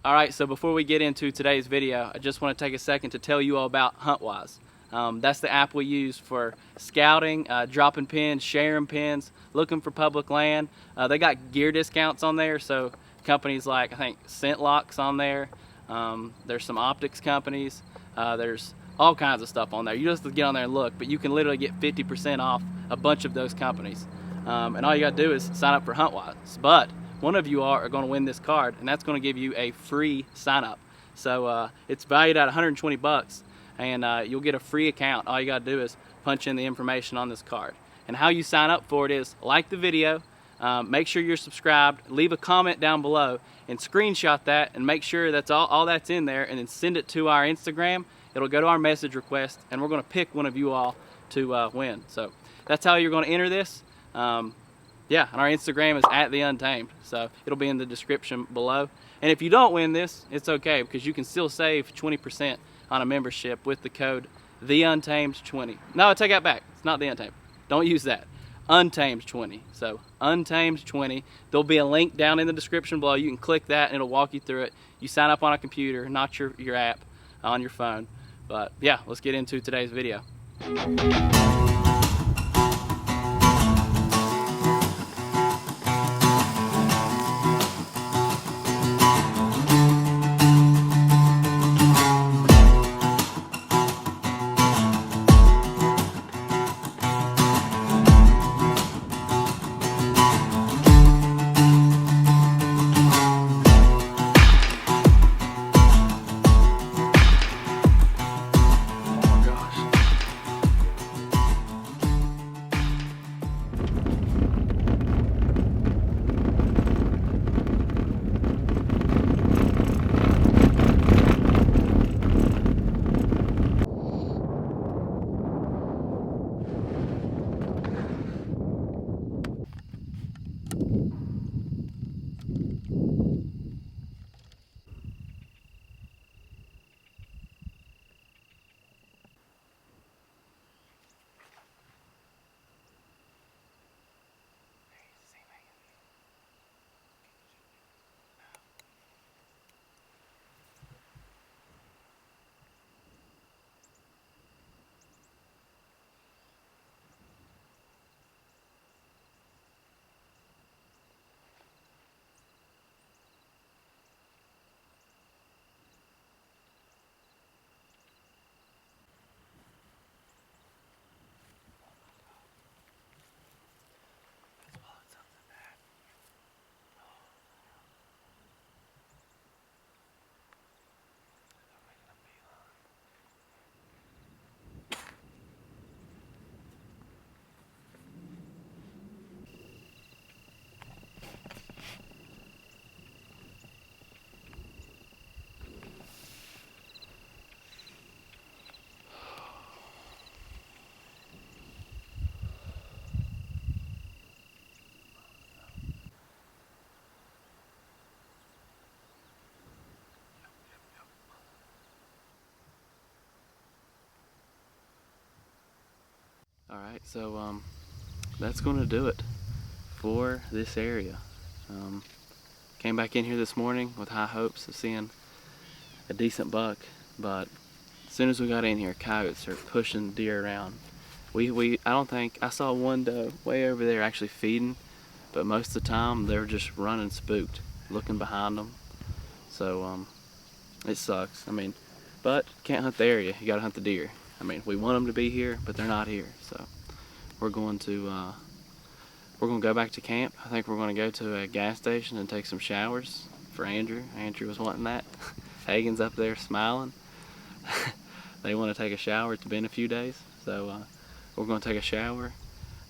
Alright, so before we get into today's video, I just want to take a second to tell you all about HuntWise. That's the app we use for scouting, dropping pins, sharing pins, looking for public land. They got gear discounts on there, so companies like, I think, ScentLock's on there. There's some optics companies. There's all kinds of stuff on there. You just have to get on there and look, but you can literally get 50% off a bunch of those companies. And all you got to do is sign up for HuntWise. But one of you are going to win this card, and that's going to give you a free sign up. So it's valued at 120 bucks, and you'll get a free account. All you got to do is punch in the information on this card. And how you sign up for it is like the video, make sure you're subscribed, leave a comment down below, and screenshot that, and make sure that's all that's in there, and then send it to our Instagram. It'll go to our message request, and we're going to pick one of you all to win. So that's how you're going to enter this. Yeah, and our Instagram is @theuntamed, so it'll be in the description below. And if you don't win this, it's okay, because you can still save 20% on a membership with the code TheUntamed20. No, I take that back. It's not The Untamed. Don't use that. Untamed20. So Untamed20. There'll be a link down in the description below. You can click that, and it'll walk you through it. You sign up on a computer, not your app on your phone. But yeah, let's get into today's video. Alright, so that's going to do it for this area. Came back in here this morning with high hopes of seeing a decent buck, but as soon as we got in here, coyotes are pushing deer around. I don't think, I saw one doe way over there actually feeding, but most of the time they were just running spooked, looking behind them. So it sucks. I mean, but can't hunt the area, you gotta hunt the deer. I mean, we want them to be here, but they're not here. So we're going to go back to camp. I think we're going to go to a gas station and take some showers for Andrew. Andrew was wanting that. Hagen's up there smiling. They want to take a shower. It's been a few days, so we're going to take a shower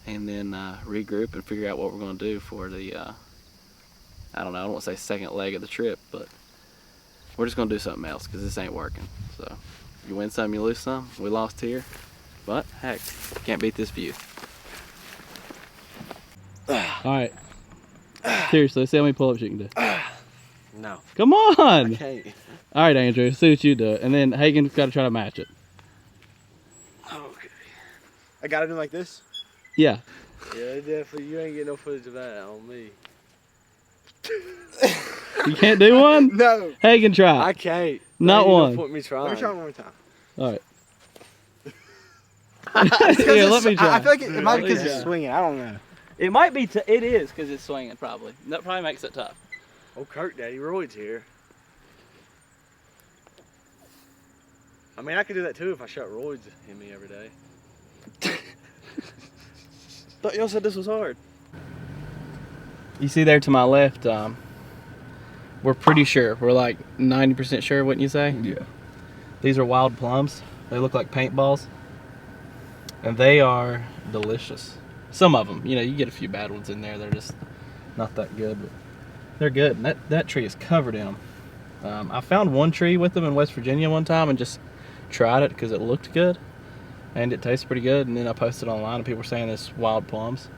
and then regroup and figure out what we're going to do for the I don't know, I don't want to say second leg of the trip, but we're just going to do something else because this ain't working. So you win some, you lose some. We lost here, but heck, can't beat this view. Alright, seriously, let's see how many pull-ups you can do. No. Come on! I can't. Alright, Andrew, see what you do. And then Hagen's got to try to match it. Okay. I gotta do like this? Yeah. Yeah, definitely. You ain't getting no footage of that on me. You can't do one? No. Hagen, try. I can't. Not one. Put me trying. Let me try one more time. All right. Yeah, let me try. I feel like it might be because it's swinging. I don't know. It might be. It is because it's swinging. Probably. That probably makes it tough. Oh, Kurt, Daddy Royd's here. I mean, I could do that too if I shot roids in me every day. Thought y'all said this was hard. You see there to my left, we're pretty sure. We're like 90% sure, wouldn't you say? Yeah. These are wild plums. They look like paintballs. And they are delicious. Some of them, you know, you get a few bad ones in there. They're just not that good, but they're good. And that tree is covered in them. I found one tree with them in West Virginia one time and just tried it because it looked good. And it tastes pretty good. And then I posted online and people were saying it's wild plums.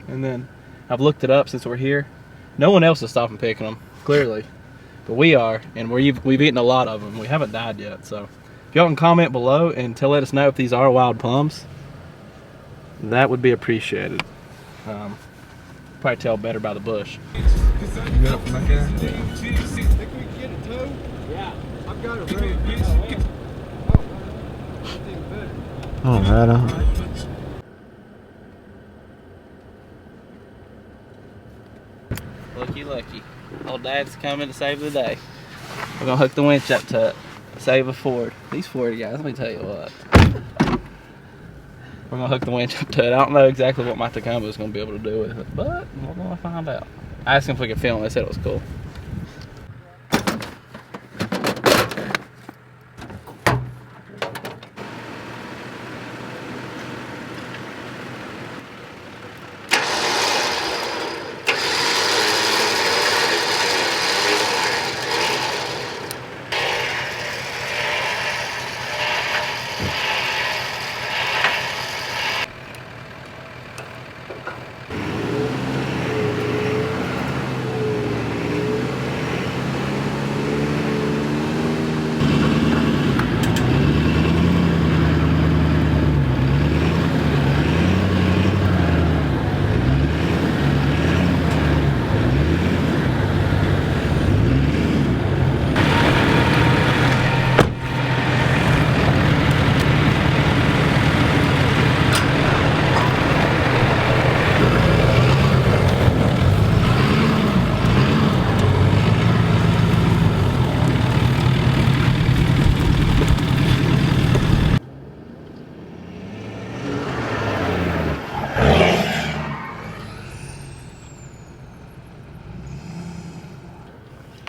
And then I've looked it up since we're here. No one else is stopping picking them, clearly. But we are, and we've eaten a lot of them. We haven't died yet. So if y'all can comment below and let us know if these are wild plums, that would be appreciated. Probably tell better by the bush. You got it from back there? Think we can get a toe? Yeah. I've got it ready. All right. Lucky. Old Dad's coming to save the day. We're gonna hook the winch up to it. Save a Ford. These Ford guys, let me tell you what. We're gonna hook the winch up to it. I don't know exactly what my Tacoma is gonna be able to do with it, but we're gonna find out. I asked them if we could film. They said it was cool.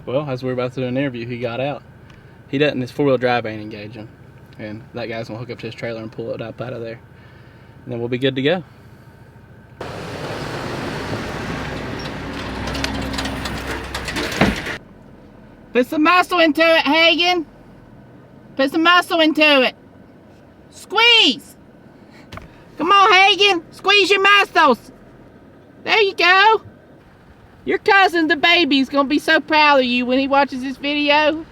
Well, as we were about to do an interview, he got out. He doesn't, his four-wheel drive ain't engaging. And that guy's gonna hook up to his trailer and pull it up out of there. And then we'll be good to go. Put some muscle into it, Hagen. Put some muscle into it. Squeeze. Come on, Hagen. Squeeze your muscles. There you go. Your cousin, the baby's gonna be so proud of you when he watches this video.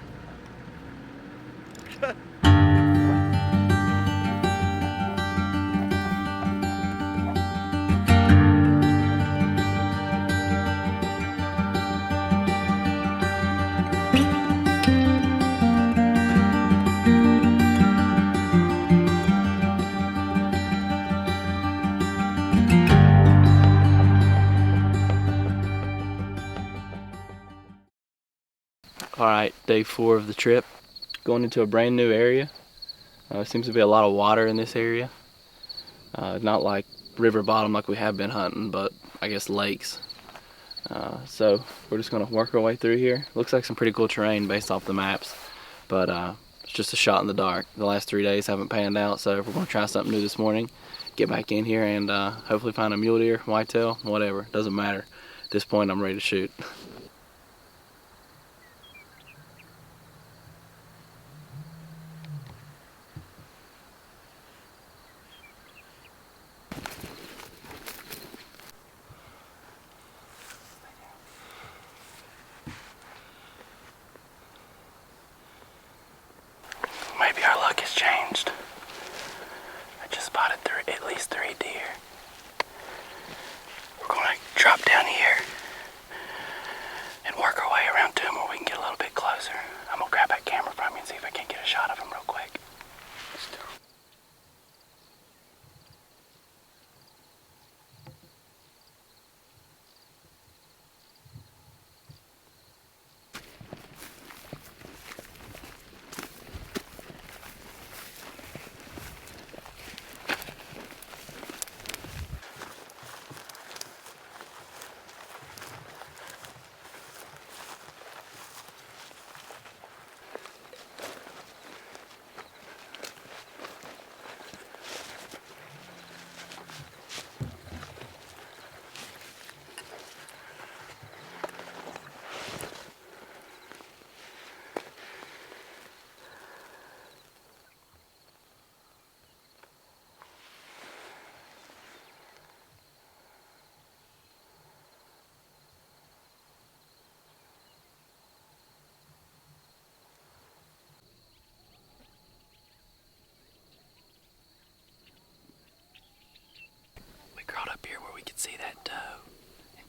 Alright, day 4 of the trip. Going into a brand new area. Seems to be a lot of water in this area. Not like river bottom like we have been hunting, but I guess lakes. So we're just going to work our way through here. Looks like some pretty cool terrain based off the maps, but it's just a shot in the dark. The last 3 days haven't panned out, so we're going to try something new this morning. Get back in here and hopefully find a mule deer, whitetail, whatever. Doesn't matter. At this point, I'm ready to shoot. Maybe our luck has changed. I just spotted at least 3 deer. We're gonna drop down here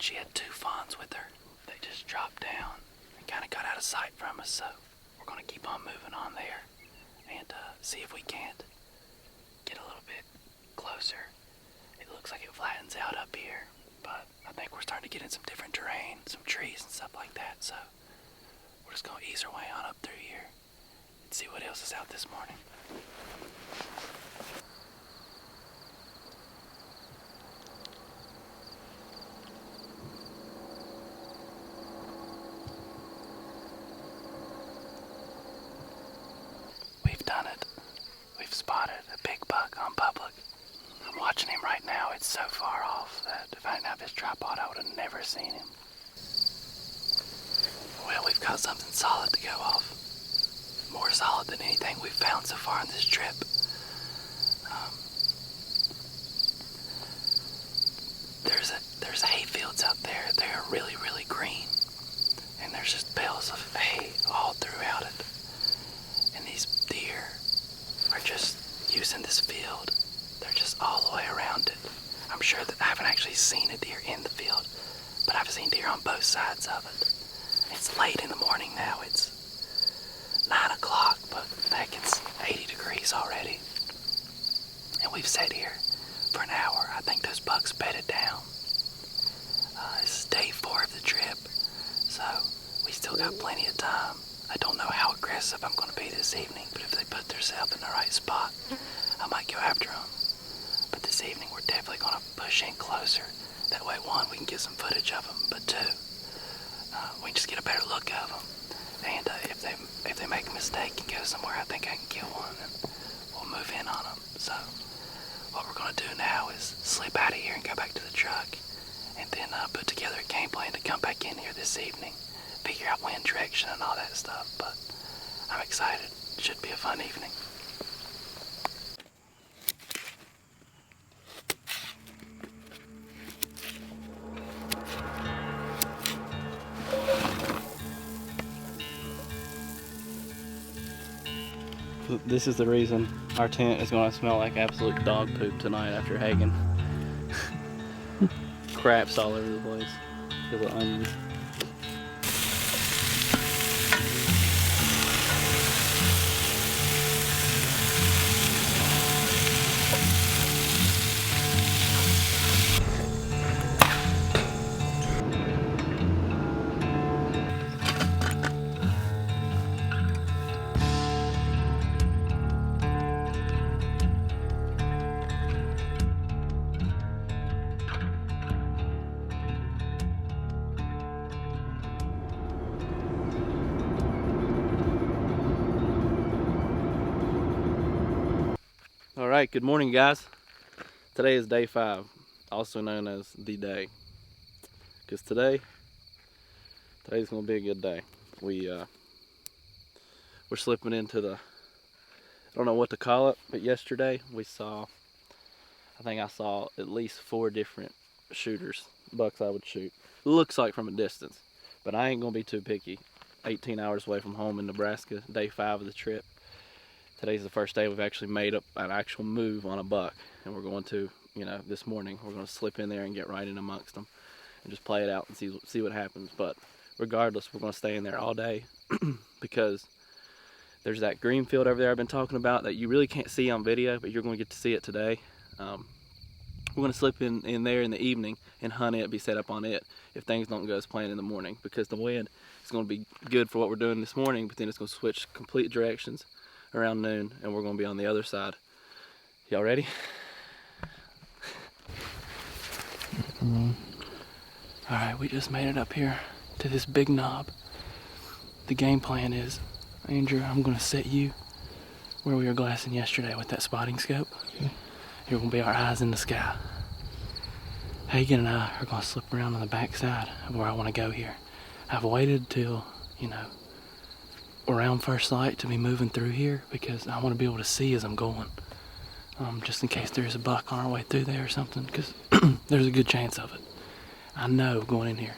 she had 2 fawns with her. They just dropped down and kind of got out of sight from us, so we're going to keep on moving on there and see if we can't get a little bit closer. It looks like it flattens out up here, but I think we're starting to get in some different terrain, some trees and stuff like that, so we're just going to ease our way on up through here and see what else is out this morning. We've done it. We've spotted a big buck on public. I'm watching him right now. It's so far off that if I didn't have this tripod, I would have never seen him. Well, we've got something solid to go off. More solid than anything we've found so far on this trip. There's hay fields out there. They're really, really green. And there's just bales of hay all throughout it. And these deer are just using this field. They're just all the way around it. I'm sure that I haven't actually seen a deer in the field, but I've seen deer on both sides of it. It's late in the morning now. It's 9 o'clock, but heck, it's 80 degrees already. And we've sat here for an hour. I think those bucks bedded down. This is day 4 of the trip, so we still got plenty of time. I don't know how aggressive I'm going to be this evening, but if they put themselves in the right spot, I might go after them. But this evening, we're definitely going to push in closer. That way, 1, we can get some footage of them, but 2, we can just get a better look of them. And if they make a mistake and go somewhere, I think I can kill one, and we'll move in on them. So what we're going to do now is slip out of here and go back to the truck, and then put together a game plan to come back in here this evening, figure out wind direction and all that stuff. But I'm excited. It should be a fun evening. This is the reason our tent is going to smell like absolute dog poop tonight after Hagen. Craps all over the place because of onions. Alright, good morning guys. Today is day 5, also known as the day. Because today's going to be a good day. We're slipping into the, I don't know what to call it, but yesterday I saw at least 4 different shooters, bucks I would shoot. Looks like from a distance, but I ain't going to be too picky. 18 hours away from home in Nebraska, day 5 of the trip. Today's the first day we've actually made up an actual move on a buck, and we're going to, this morning, we're going to slip in there and get right in amongst them and just play it out and see what happens. But regardless, we're going to stay in there all day because there's that green field over there I've been talking about that you really can't see on video, but you're going to get to see it today. We're going to slip in there in the evening and hunt it, be set up on it if things don't go as planned in the morning, because the wind is going to be good for what we're doing this morning, but then it's going to switch complete directions around noon, and we're going to be on the other side. Y'all ready? Alright, we just made it up here to this big knob. The game plan is, Andrew, I'm going to set you where we were glassing yesterday with that spotting scope. Okay. You're going to be our eyes in the sky. Hagen and I are going to slip around on the back side of where I want to go here. I've waited till, around first light to be moving through here because I want to be able to see as I'm going, just in case there's a buck on our way through there or something, because there's a good chance of it. I know going in here.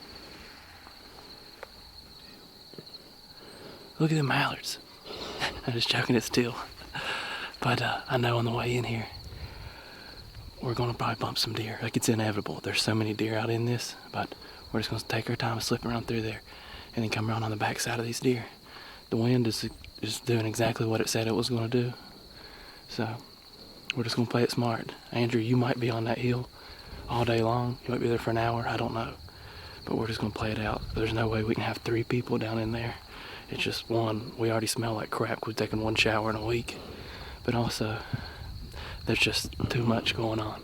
Look at them mallards. I'm just joking, it's still, but I know on the way in here we're going to probably bump some deer. Like, it's inevitable. There's so many deer out in this, but We're just gonna take our time slipping around through there and then come around on the back side of these deer. The wind is doing exactly what it said it was gonna do. So we're just gonna play it smart. Andrew, you might be on that hill all day long. You might be there for an hour, I don't know. But we're just gonna play it out. There's no way we can have 3 people down in there. It's just one, we already smell like crap. We've taken 1 shower in a week. But also, there's just too much going on.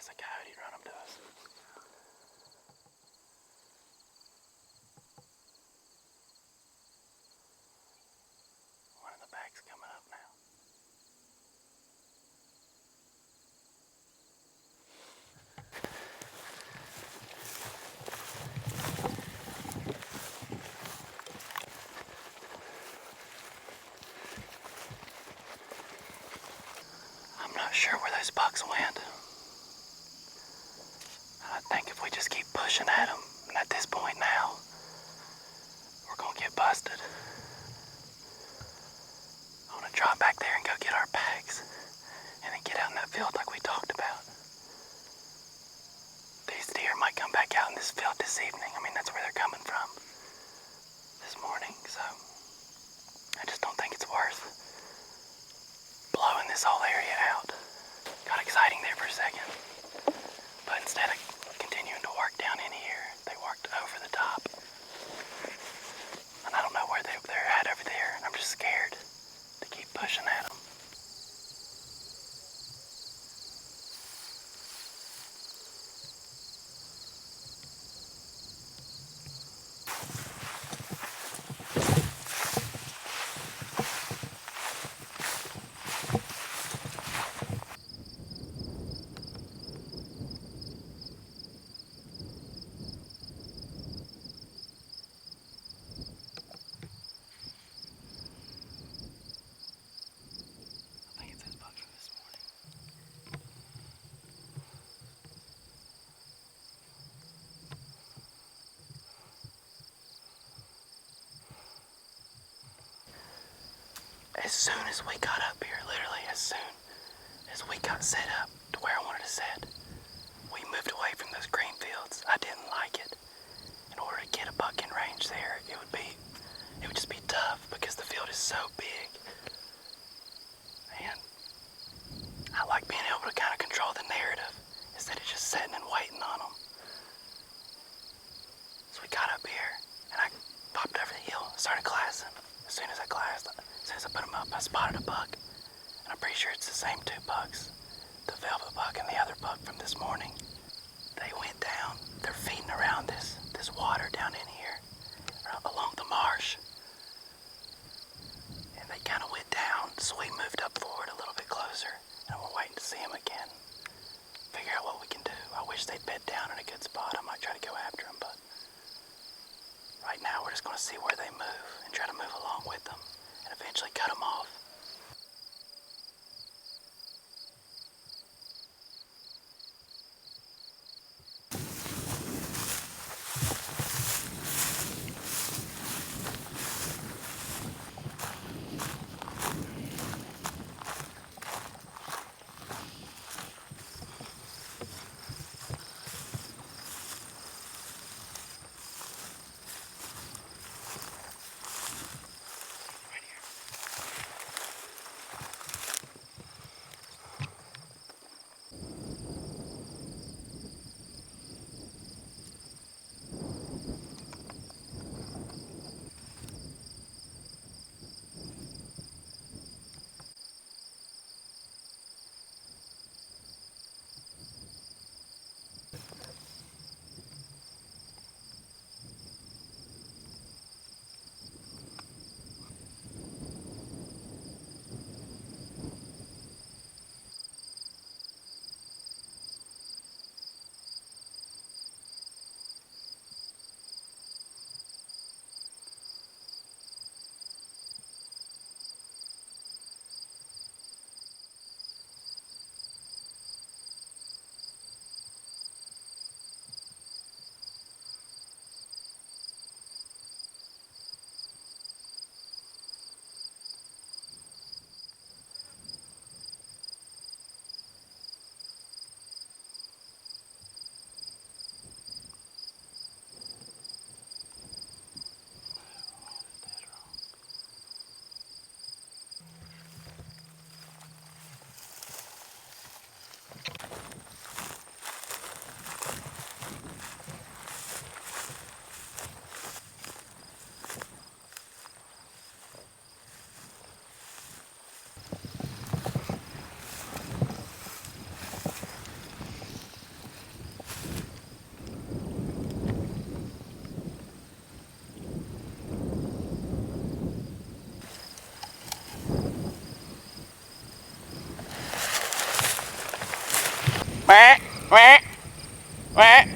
Nice, a coyote run up to us. sure where those bucks went. I think if we just keep pushing at them, and at this point now, we're gonna get busted. I wanna drop back there and go get our bags, and then get out in that field like we talked about. These deer might come back out in this field this evening. I mean, that's where they're coming from this morning, so I just don't think it's worth blowing this whole area out. Got exciting there for a second, but instead of continuing to work down in here, they worked over the top. And I don't know where they're at over there, and I'm just scared to keep pushing at them. As soon as we got up here, literally as soon as we got set up to where I wanted to set, we moved away from those green fields. I didn't like it. In order to get a buck in range there, it would just be tough because the field is so big. And I like being able to kind of control the narrative instead of just sitting and waiting on them. So we got up here, and I popped over the hill and started glassing. As soon as I put them up, I spotted a buck. And I'm pretty sure it's the same two bucks. The velvet buck and the other buck from this morning. They went down. They're feeding around this water down in here, along the marsh. And they kind of went down, so we moved up forward a little bit closer. And we're waiting to see them again. Figure out what we can do. I wish they'd bed down in a good spot. I might try to go after them, but right now we're just going to see where they move and try to move along with them and eventually cut them off. Quack, quack, quack.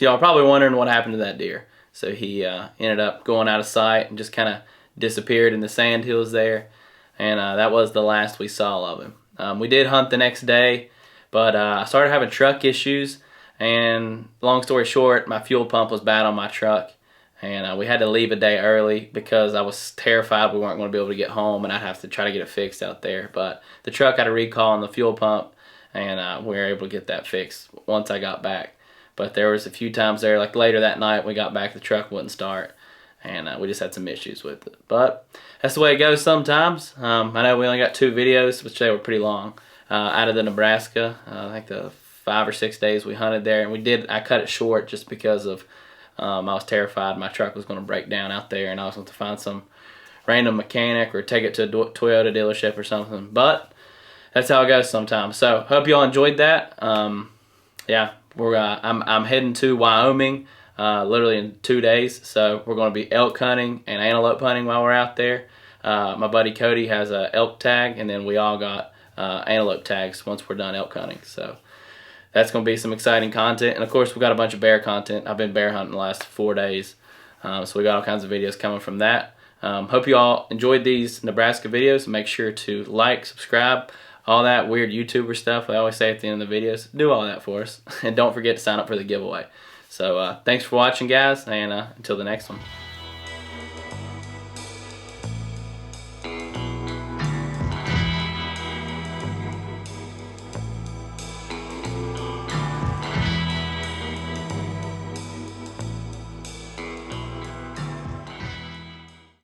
So y'all probably wondering what happened to that deer. So he ended up going out of sight and just kind of disappeared in the sand hills there. And that was the last we saw of him. We did hunt the next day, but I started having truck issues. And long story short, my fuel pump was bad on my truck. And we had to leave a day early because I was terrified we weren't going to be able to get home and I'd have to try to get it fixed out there. But the truck had a recall on the fuel pump, and we were able to get that fixed once I got back. But there was a few times there, like later that night we got back, the truck wouldn't start, and we just had some issues with it. But that's the way it goes sometimes. I know we only got 2 videos, which they were pretty long, out of the Nebraska. I think the 5 or 6 days we hunted there, and I cut it short just because of I was terrified my truck was going to break down out there, and I was going to find some random mechanic or take it to a Toyota dealership or something. But that's how it goes sometimes. So hope you all enjoyed that. Yeah, I'm heading to Wyoming literally in 2 days. So we're going to be elk hunting and antelope hunting while we're out there. My buddy Cody has a elk tag, and then we all got antelope tags once we're done elk hunting. So that's going to be some exciting content. And of course, we got a bunch of bear content. I've been bear hunting the last 4 days. So we got all kinds of videos coming from that. Hope you all enjoyed these Nebraska videos. Make sure to like, subscribe, all that weird YouTuber stuff I always say at the end of the videos. Do all that for us. And don't forget to sign up for the giveaway. So thanks for watching, guys, and until the next one.